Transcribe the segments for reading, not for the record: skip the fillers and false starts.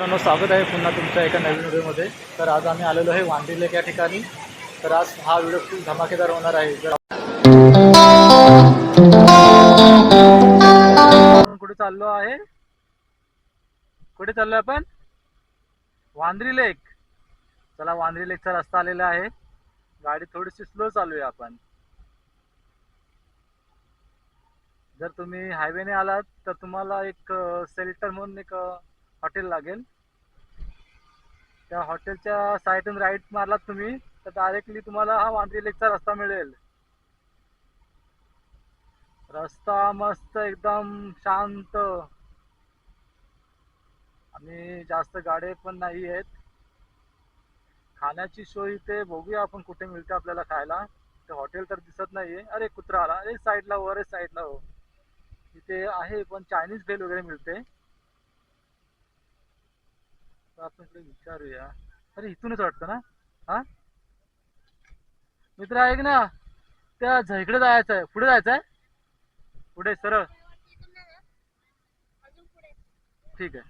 मित्रांनो, स्वागत आहे पुन्हा तुमच्या एका नवीन व्हिडिओमध्ये. तर आज आम्ही आलेलो आहे वांद्री लेक या ठिकाणी. तर आज हा व्हिडिओ खूप धमाकेदार होणार आहे. जर आपण कुठे चाललो आहे, कुठे चाललो आपण? वांद्री लेक. चला, वांद्री लेकचा रस्ता आलेला आहे. गाडी थोडीशी स्लो चालूया आपण. जर तुम्ही हायवेने आलात तर तुम्हाला एक सेल्टर म्हणून एक हॉटेल लागेल. त्या हॉटेलच्या साईडून राईट मारलात तुम्ही तर डायरेक्टली तुम्हाला हा वांद्री लेकचा रस्ता मिळेल. रस्ता मस्त, एकदम शांत आणि जास्त गाड्या पण नाही आहेत. खाण्याची सोय इथे बघूया आपण कुठे मिळते आपल्याला खायला. ते हॉटेल तर दिसत नाहीये. अरे कुत्रा आला, अरे साईडला हो, अरे साईडला हो. इथे आहे पण चायनीज भेल वगैरे मिळते. तर आपण इकडे विचारूया. अरे इथूनच वाटतं ना? हा मित्र, ऐक ना, त्या इकडे जायचं आहे, पुढे जायचं आहे, पुढे सरळ. ठीक आहे.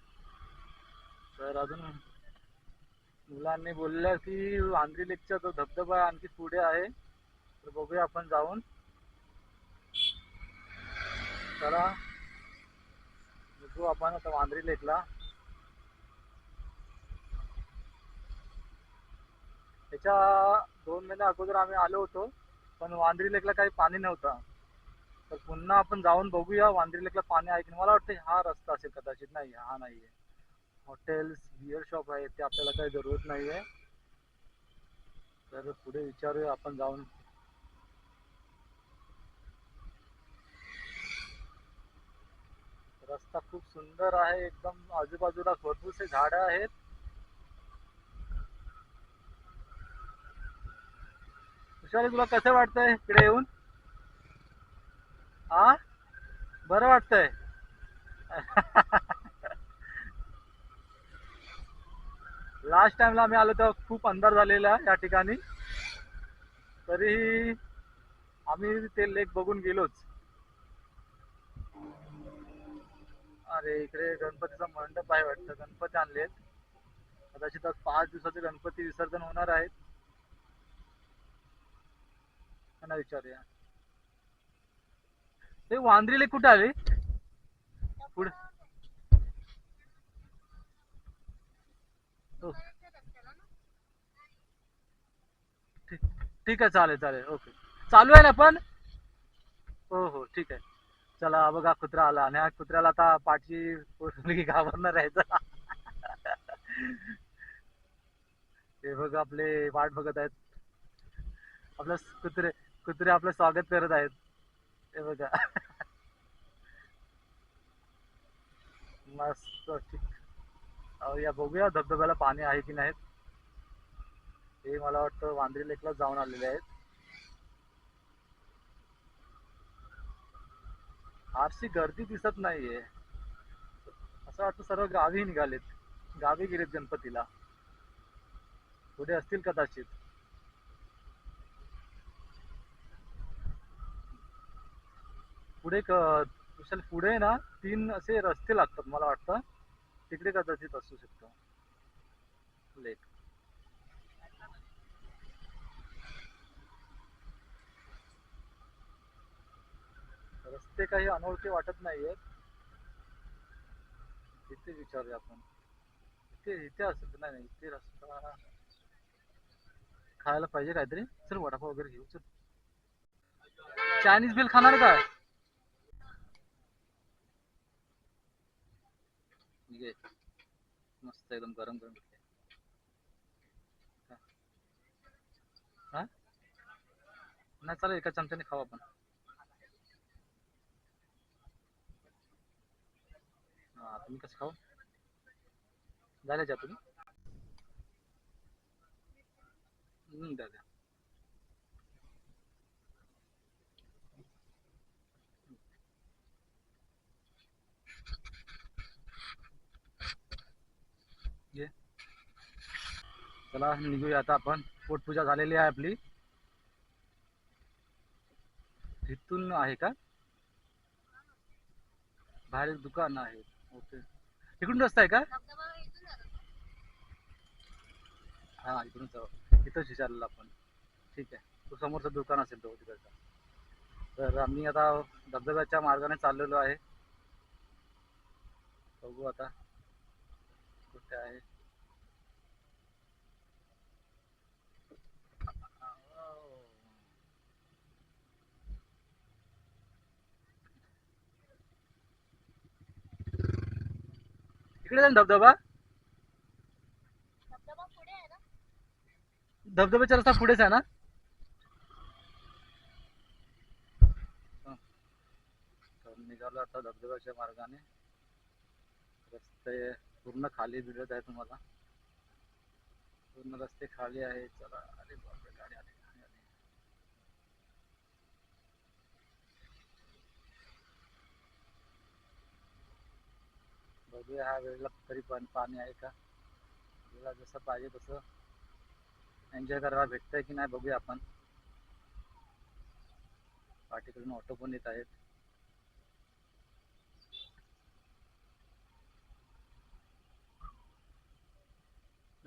तर अजून मुलांनी बोललं की वांद्री लेकचा जो धबधबा आहे आणखी पुढे आहे. तर बघूया आपण जाऊन. चला बघू आपण आता वांद्री लेकला. त्याच्या 2 महिन्या अगोदर आम्ही आलो होतो, पण वांद्री लेकला काही पाणी नव्हतं. तर पुन्हा आपण जाऊन बघूया वांद्री लेकला पाणी आहे की. मला वाटतं हा रस्ता असेल कदाचित. नाही, हा नाहीये. हॉटेल्स, बिअर शॉप आहे, ते आपल्याला काही जरूरत नाहीये. तर पुढे विचारूया आपण जाऊन. रस्ता खूप सुंदर आहे एकदम. आजूबाजूला भरपूरसे झाडं आहेत. विशाल, तुला कसं वाटतंय इकडे येऊन? आ बरं वाटतंय. लास्ट टाइमला आम्ही आलो तेव्हा खूप अंधार झालेला या ठिकाणी. तरीही आम्ही ते लेक बघून गेलोच. अरे इकडे गणपतीचा मंडप आहे वाटतं. गणपती आणलेत. कदाचित आज 5 दिवसाचे गणपती विसर्जन होणार आहेत. त्यांना विचारूया. ते वांद्री लेक कुठे आले? पुढे. हो, ठीक. ठीक आहे, चालेल चालेल, ओके. चालू आहे ना पण? हो हो, ठीक आहे. चला बघा, कुत्रा आला आणि ह्या कुत्र्याला आता पाठची मुलगी घाबरणार आहे. चला. हे बघा, आपले वाट बघत आहेत. आपलं कुत्रे कुत्रे आपलं स्वागत करत आहेत. हे बघा. मस्त, ठीक. या बघूया धबधब्याला पाणी आहे की नाही. हे मला वाटतं वांद्री लेकला जाऊन आलेले आहेत. फारशी गर्दी दिसत नाहीये. असं वाटतं सर्व गावी निघालेत, गावी गेलेत गणपतीला. पुढे असतील कदाचित. पुढे विशाल, पुढे ना 3 असे रस्ते लागतात मला वाटतं. तिकडे कदाचित असू शकतो लेक. रस्ते काही अनोळखी वाटत नाहीयेत. इथे विचारूया आपण. इथे इथे असत नाही, नाही इथे रस्ता. खायला पाहिजे काहीतरी. चल वडापाव वगैरे घेऊ. चल. चायनीज बिल खाणार काय? घे. मस्त एकदम गरम गरम. हा नाही, चालेल, एका चमच्याने खाऊ आपण. हा, तुम्ही कसं खाऊ? झाले जा तुम्ही. द्या द्या. घे. चला निघूया आता आपण. पोटपूजा झालेली आहे आपली. इथून आहे का? बाहेर एक दुकान आहे. ओके. इकडून रस्ता आहे का? हा इकडून जाऊ, इथंच विचारलेलं आपण. ठीक आहे, तो समोरचं दुकान असेल तो तिकडचा. तर आम्ही आता धबधब्याच्या मार्गाने चाललेलो आहे. बघू आता कुठे आहे. इकडे जाईल धबधबा. धबधब्याचा रस्ता पुढेच आहे ना. तर निघालो आता धबधब्याच्या मार्गाने. रस्ते पूर्ण खाली भिडत आहे तुम्हाला, पूर्ण रस्ते खाली आहे. चला, अरे बापरे, गाडी आली, गाडी आली. बघूया ह्या वेळेला तरी पण पाणी आहे का, आपल्याला जसं पाहिजे तसं एन्जॉय करायला भेटतंय की नाही बघूया आपण. पाठीकडून ऑटो पण येत आहेत.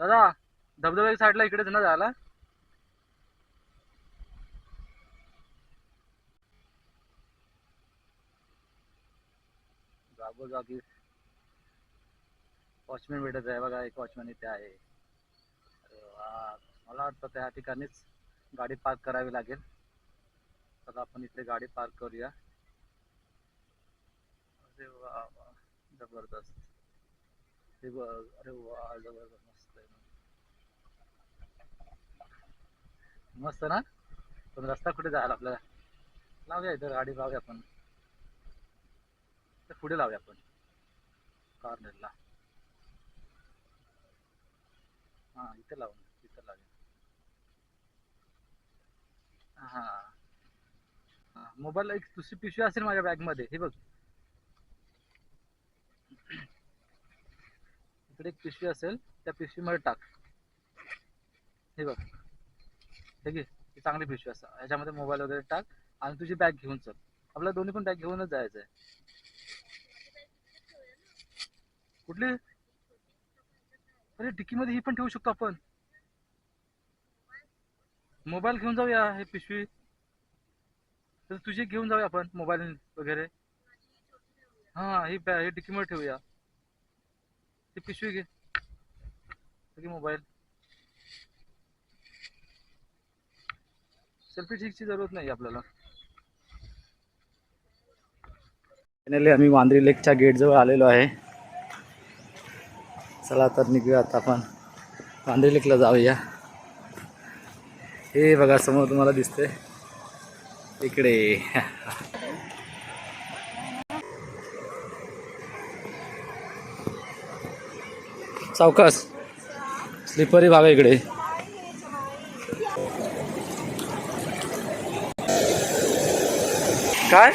दादा, धबधब्याच्या साईडला इकडेच ना जायला. जागोजागी वॉचमॅन भेटत आहे बघा, एक वॉचमॅन इथे आहे. अरे वा, मला वाटतं त्या ठिकाणीच गाडी पार्क करावी लागेल. चला आपण इथे गाडी पार्क करूया. अरे वा वा, जबरदस्त. हे बघ, अरे वा, जबरदस्त, मस्त आहे. मस्त ना. पण रस्ता कुठे जायला आपल्याला, लावूया इथं गाडी, लावूया आपण तर पुढे लावूया आपण कॉर्नरला. हा इथे लावून, इथं लावूया. हा हा, मोबाईल एक दुसरी पिशवी असेल माझ्या बॅग मध्ये, हे बघ इकडे एक पिशवी असेल, त्या पिशवीमध्ये टाक. हे बघ, हे घे, ही चांगली पिशवी असं, ह्याच्यामध्ये मोबाईल वगैरे टाक आणि तुझी बॅग घेऊन चल. आपल्याला दोन्ही पण बॅग घेऊनच जायचं आहे. कुठली? अरे डिक्की मध्ये ही पण ठेवू शकतो आपण. मोबाईल घेऊन जाऊया, हे पिशवी तर तुझी घेऊन जाऊया आपण, मोबाईल वगैरे. हा, ही डिक्की मध्ये ठेवूया. ती पिशवी घे, मोबाईल. सेल्फी ची जरूरत नाही आपल्याला. फायनली आम्ही वांद्री लेकच्या गेट जवळ आलेलो आहे. चला तर निघूया आता आपण वांद्री लेकला जाऊया. हे बघा समोर तुम्हाला दिसते इकडे. सावकाश, स्लिपरी भाग इकडे. काय?